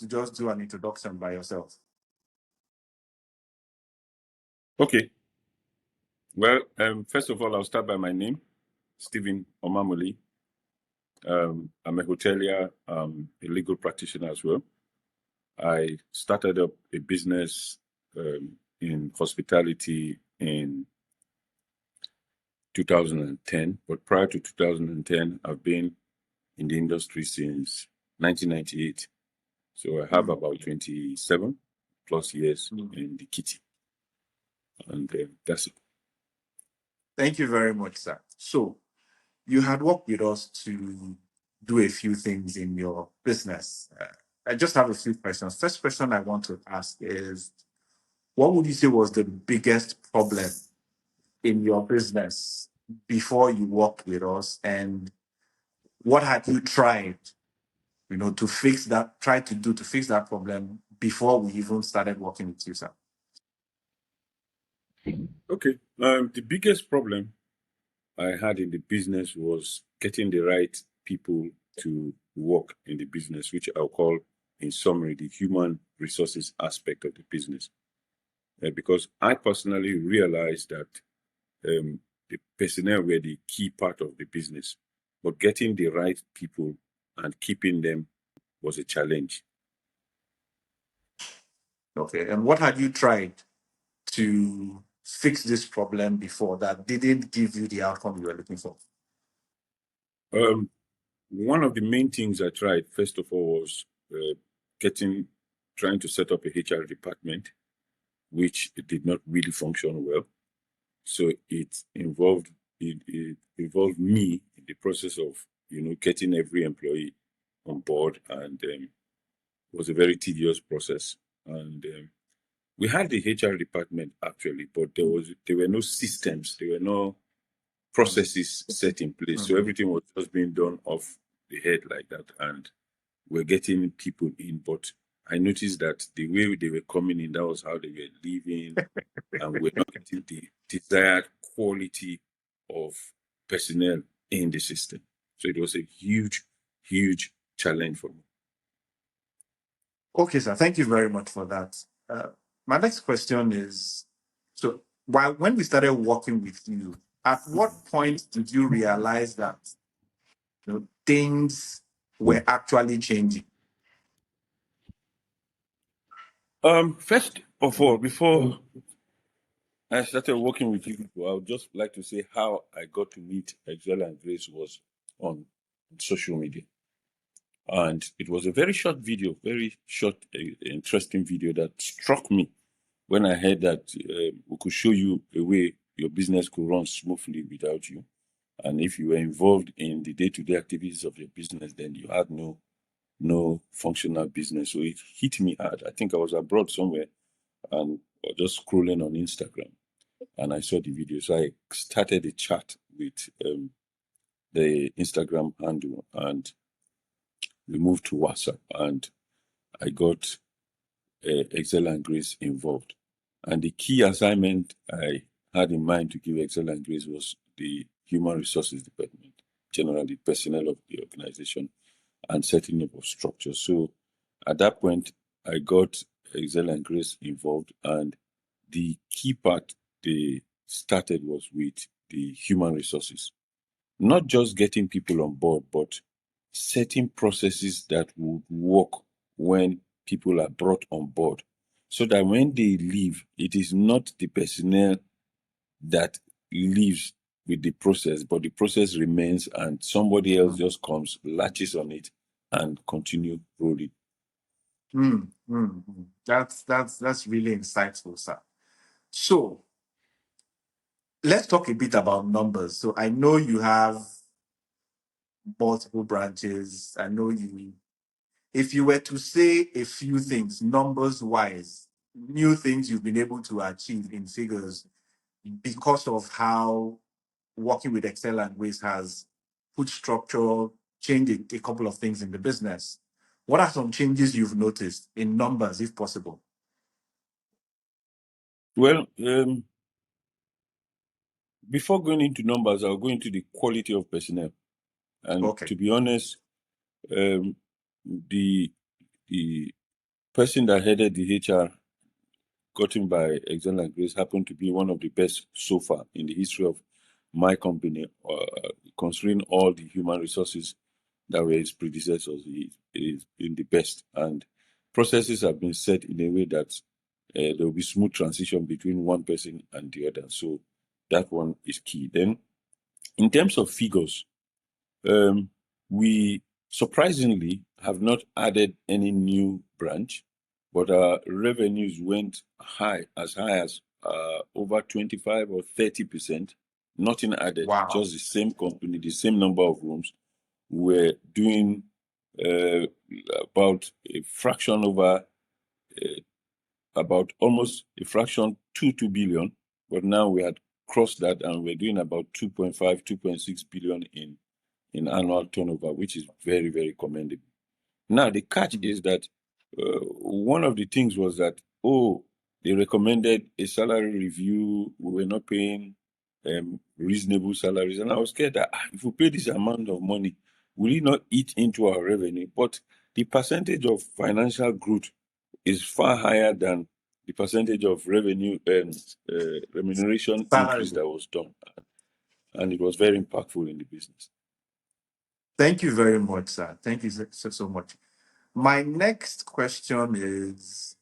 to just do an introduction by yourself. Okay. Well, first of all, I'll start by my name, Stephen Omamoli. I'm a hotelier, a legal practitioner as well. I started up a business in hospitality in 2010, but prior to 2010, I've been in the industry since 1998. So I have about 27 plus years in the kitty. And that's it. Thank you very much, sir. So you had worked with us to do a few things in your business. I just have a few questions. First question I want to ask is, what would you say was the biggest problem in your business before you worked with us, and what had you tried, to fix that, to fix that problem before we even started working with you, sir? Okay. The biggest problem I had in the business was getting the right people to work in the business, which I'll call, in summary, the human resources aspect of the business. Because I personally realized that the personnel were the key part of the business, but getting the right people and keeping them was a challenge. Okay. And what had you tried to fix this problem before that didn't give you the outcome you were looking for? One of the main things I tried, first of all, was trying to set up a HR department, which did not really function well. So it involved me in the process of getting every employee on board, and it was a very tedious process. And we had the HR department actually, but there were no systems, there were no processes set in place. So everything was just being done off the head like that, and we're getting people in. But I noticed that the way they were coming in, that was how they were leaving, and we're not getting the desired quality of personnel in the system. So it was a huge, huge challenge for me. Okay, sir. Thank you very much for that. My next question is, so when we started working with you, at what point did you realize that things were actually changing? First of all, before I started working with you people, I would just like to say how I got to meet Excel and Grace was on social media. And it was a very short video, very short, interesting video that struck me when I heard that we could show you a way your business could run smoothly without you. And if you were involved in the day-to-day activities of your business, then you had no functional business. So it hit me hard. I think I was abroad somewhere and was just scrolling on Instagram, and I saw the video. So I started a chat with the Instagram handle, and we moved to WhatsApp, and I got Excel and Grace involved. And the key assignment I had in mind to give Excel and Grace was the human resources department, generally personnel of the organization, and setting up of structure. So at that point, I got Excel and Grace involved, and the key part they started was with the human resources. Not just getting people on board, but setting processes that would work when people are brought on board, so that when they leave, it is not the personnel that leaves with the process, but the process remains and somebody else just comes, latches on it, and continue rolling. That's really insightful, sir. So let's talk a bit about numbers. So I know you have multiple branches. I know if you were to say a few things, numbers wise, new things you've been able to achieve in figures because of how working with Excel and Grace has put structure, changed a couple of things in the business. What are some changes you've noticed in numbers, if possible? Well, before going into numbers, I'll go into the quality of personnel. And Okay. to be honest, the person that headed the HR gotten by Excel and Grace happened to be one of the best so far in the history of my company, considering all the human resources that were his predecessors. He is in the best, and processes have been set in a way that there will be smooth transition between one person and the other. So that one is key. Then, in terms of figures, we surprisingly have not added any new branch, but our revenues went as high as over 25 or 30%. Nothing added, Wow. just the same company, the same number of rooms. We're doing about a fraction over, about almost a fraction to 2 billion, but now we had crossed that and we're doing about 2.5, 2.6 billion in annual turnover, which is very, very commendable. Now, the catch is that one of the things was that, they recommended a salary review. We were not paying reasonable salaries. And I was scared that if we pay this amount of money, will it not eat into our revenue? But the percentage of financial growth is far higher than the percentage of revenue and remuneration increase that was done. And it was very impactful in the business. Thank you very much, sir. Thank you so much. My next question is,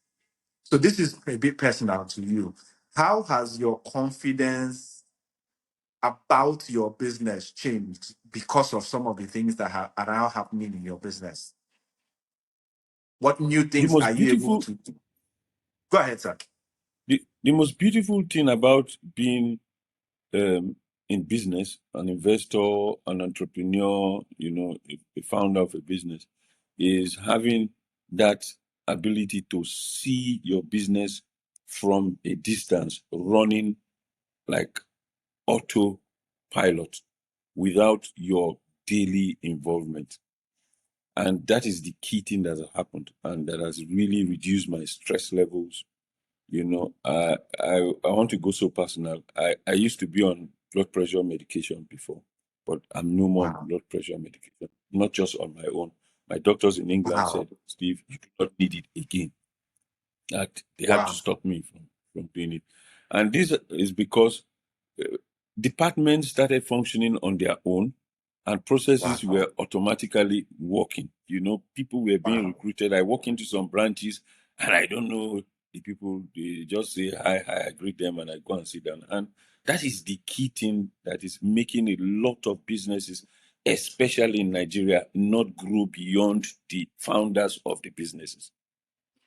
so this is a bit personal to you. How has your confidence about your business changed because of some of the things that are now happening in your business? What new The things most are you able beautiful, to do? Go ahead, sir. the most beautiful thing about being in business, an investor, an entrepreneur, a founder of a business, is having that ability to see your business from a distance, running like autopilot without your daily involvement. And that is the key thing that has happened, and that has really reduced my stress levels. I want to go so personal. I used to be on blood pressure medication before, but I'm no more on Wow. blood pressure medication, not just on my own. My doctors in England Wow. said, Steve, you do not need it again. That they had to Wow. stop me from doing it. And this is because departments started functioning on their own and processes Wow. were automatically working. People were being Wow. recruited. I walk into some branches and I don't know the people. They just say hi, I greet them, and I go and sit down. And that is the key thing that is making a lot of businesses, especially in Nigeria, not grow beyond the founders of the businesses.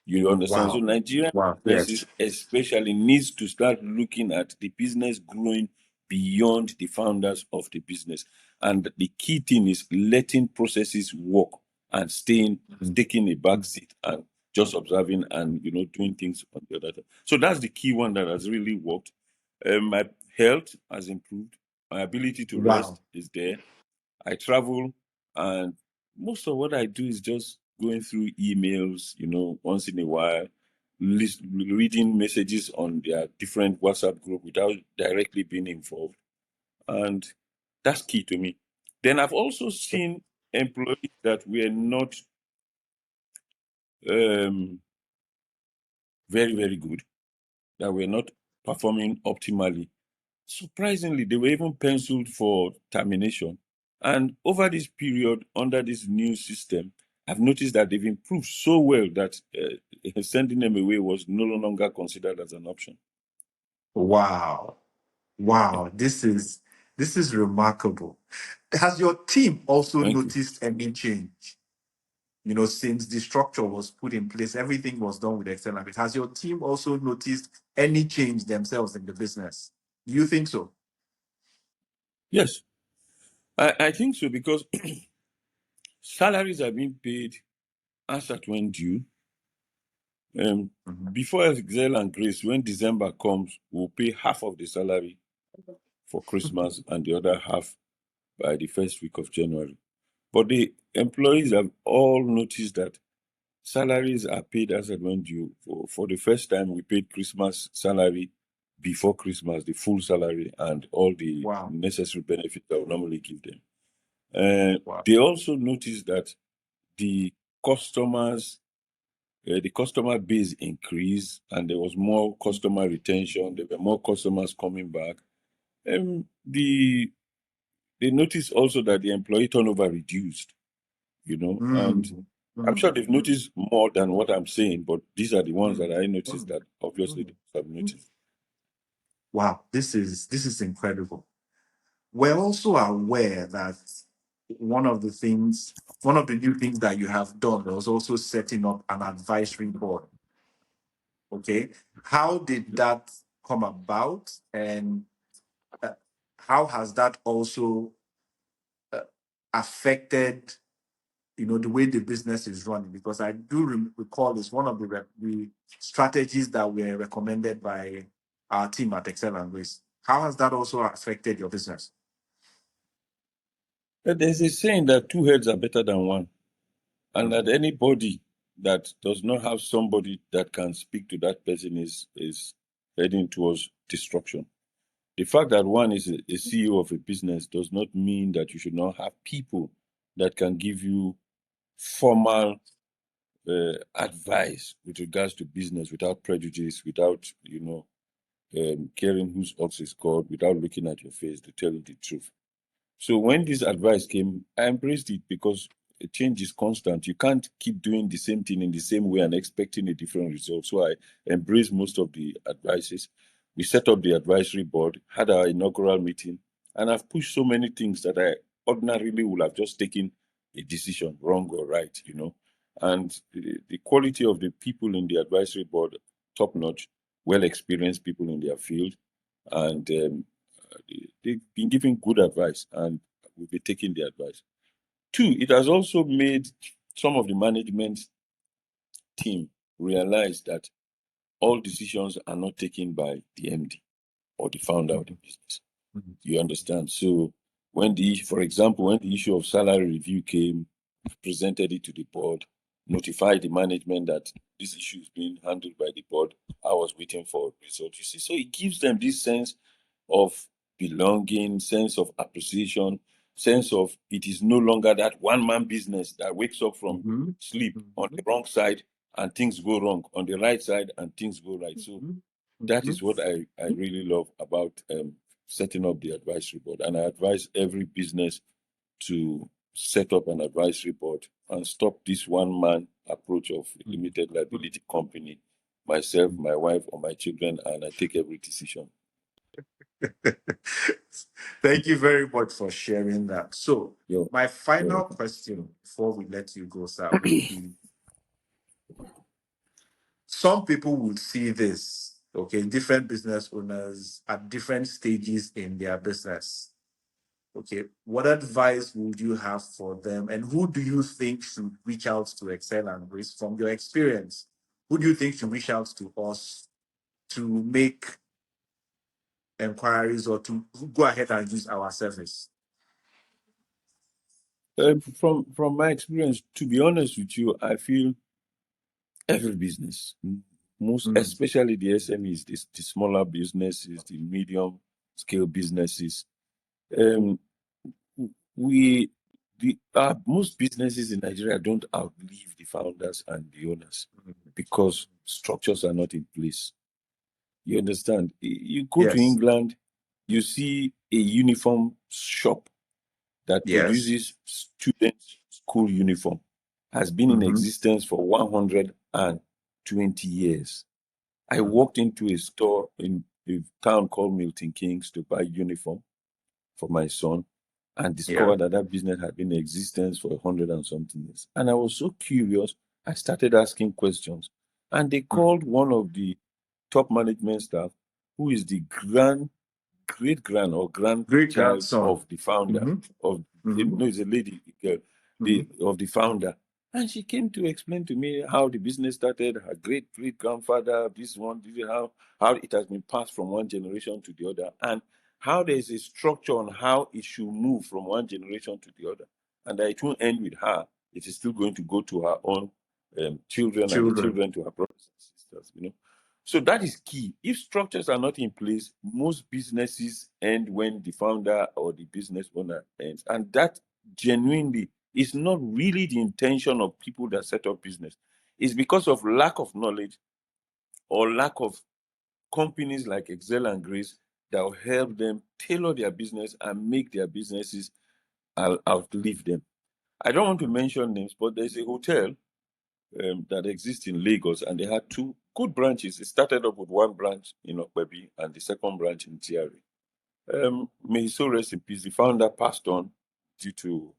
You understand? So Wow. Nigerian Wow. businesses Yes. especially needs to start looking at the business growing beyond the founders of the business. And the key thing is letting processes work and taking a back seat and just observing and doing things on the other side. So that's the key one that has really worked. My health has improved. My ability to Wow. rest is there. I travel, and most of what I do is just going through emails, once in a while, reading messages on their different WhatsApp group without directly being involved. And that's key to me. Then I've also seen employees that were not very, very good, that were not performing optimally. Surprisingly, they were even penciled for termination. And over this period, under this new system, I've noticed that they've improved so well that sending them away was no longer considered as an option. Wow. Yeah. Wow. This is remarkable. Has your team also Thank you. noticed any change? Since the structure was put in place, everything was done with Excel. Has your team also noticed any change themselves in the business? Do you think so? Yes, I think so, because salaries are being paid as at when due. Before Excel and Grace, when December comes, we'll pay half of the salary for Christmas and the other half by the first week of January. But the employees have all noticed that salaries are paid as and when due. For the first time, we paid Christmas salary before Christmas, the full salary and all the Wow. necessary benefits that we normally give them. Wow. They also noticed that the customers the customer base increased and there was more customer retention. There were more customers coming back. They noticed also that the employee turnover reduced, and I'm sure they've noticed more than what I'm saying, but these are the ones that I noticed that obviously they have noticed. Wow, this is incredible. We're also aware that one of the new things that you have done was also setting up an advisory board. Okay, how did that come about, and how has that also affected the way the business is running? Because I do recall it's one of the strategies that were recommended by our team at Excel and Grace. How has that also affected your business? There's a saying that two heads are better than one, and that anybody that does not have somebody that can speak to that person is heading towards destruction. The fact that one is a CEO of a business does not mean that you should not have people that can give you formal advice with regards to business without prejudice, without caring whose ox is God, without looking at your face to tell you the truth. So when this advice came, I embraced it because a change is constant. You can't keep doing the same thing in the same way and expecting a different result. So I embraced most of the advices. We set up the advisory board, had our inaugural meeting, and I've pushed so many things that I ordinarily would have just taken a decision, wrong or right, And the quality of the people in the advisory board, top notch, well experienced people in their field, and they've been giving good advice, and we'll be taking the advice. Two, it has also made some of the management team realize that all decisions are not taken by the MD or the founder of the business. You understand? So for example, when the issue of salary review came, presented it to the board, notified the management that this issue is being handled by the board. I was waiting for results. You see, so it gives them this sense of belonging, sense of appreciation, sense of it is no longer that one-man business that wakes up from sleep on the wrong side and things go wrong, on the right side and things go right. So that is what I really love about setting up the advisory board. And I advise every business to set up an advisory board and stop this one-man approach of limited liability company, myself, my wife, or my children, and I take every decision. Thank you very much for sharing that. So, my final welcome. question before we let you go, sir, would be, some people would see this, okay, different business owners at different stages in their business. Okay, what advice would you have for them, and who do you think should reach out to Excel and Grace from your experience? Who do you think should reach out to us to make inquiries or to go ahead and use our service? From my experience, to be honest with you, I feel every business, especially the SMEs, the smaller businesses, the medium scale businesses, most businesses in Nigeria don't outlive the founders and the owners because structures are not in place. You understand? You go to England, you see a uniform shop that produces students' school uniform, has been in existence for 120 years. I walked into a store in a town called Milton Keynes to buy uniform for my son and discovered that business had been in existence for 100 and something years. And I was so curious, I started asking questions. And they called one of the top management staff, who is the great grandchild of the founder no, it's a lady girl, of the founder. And she came to explain to me how the business started, her great grandfather, how it has been passed from one generation to the other, and how there's a structure on how it should move from one generation to the other, and that it won't end with her. It is still going to go to her own children and the children to her brothers and sisters. So that is key. If structures are not in place, most businesses end when the founder or the business owner ends. And that genuinely is not really the intention of people that set up business. It's because of lack of knowledge or lack of companies like Excel and Grace that will help them tailor their business and make their businesses outlive them. I don't want to mention names, but there's a hotel that exists in Lagos, and they had two good branches. It started up with one branch in Okpebi and the second branch in GRA. May he so rest in peace. The founder passed on due to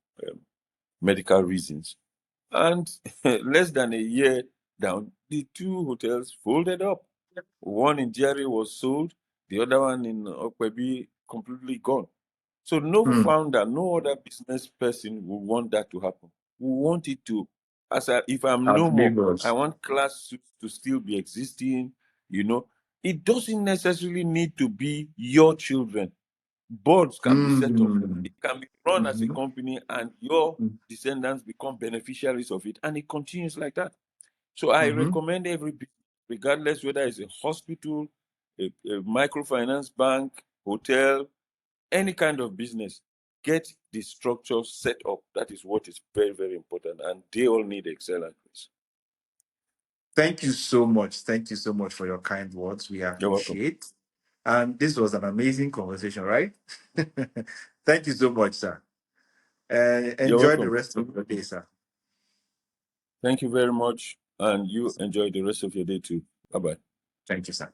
medical reasons. And less than a year down, the two hotels folded up. One in GRA was sold, the other one in Okpebi completely gone. So no founder, no other business person would want that to happen. We want it to, if I'm no more, I want class suits to still be existing. It doesn't necessarily need to be your children. Boards can be set up. It can be run as a company, and your descendants become beneficiaries of it, and it continues like that. So I recommend every business, regardless whether it's a hospital, a microfinance bank, hotel, any kind of business, get the structure set up. That is what is very, very important. And they all need Excel and Grace. Thank you so much. Thank you so much for your kind words. We You're welcome. appreciate. And this was an amazing conversation, right? Thank you so much, sir. You're Enjoy the welcome. rest of your day, sir. Thank you very much. And you enjoy the rest of your day too. Bye-bye. Thank you, sir.